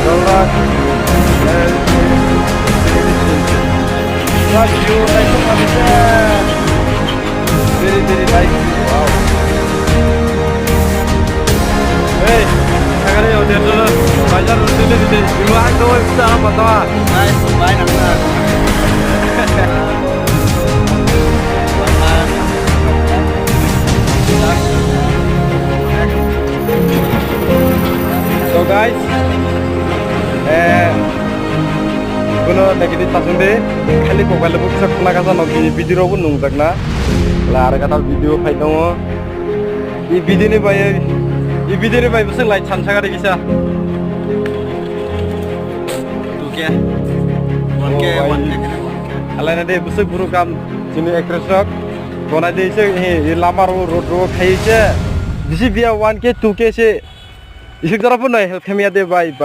Galak. Wah, view itu habisnya very nice. Wow. Hey, sekarang ya udah dulu. Bajar udah di luar tuh bisa apa tuh? Nice, banyak banget. So guys, কোনো negative pasende khali pagal bu bisa khuna kasa no video bu nung jakna la ar kata video phai dongo I video ni bai buseng lai chan saga de kisa Tuh ke? 1K, 1K. ala na de buseng buru kam jini actress rok gona de se he lama road khai se disi bia 1K 2K se isik tarapun nai help khamia de bai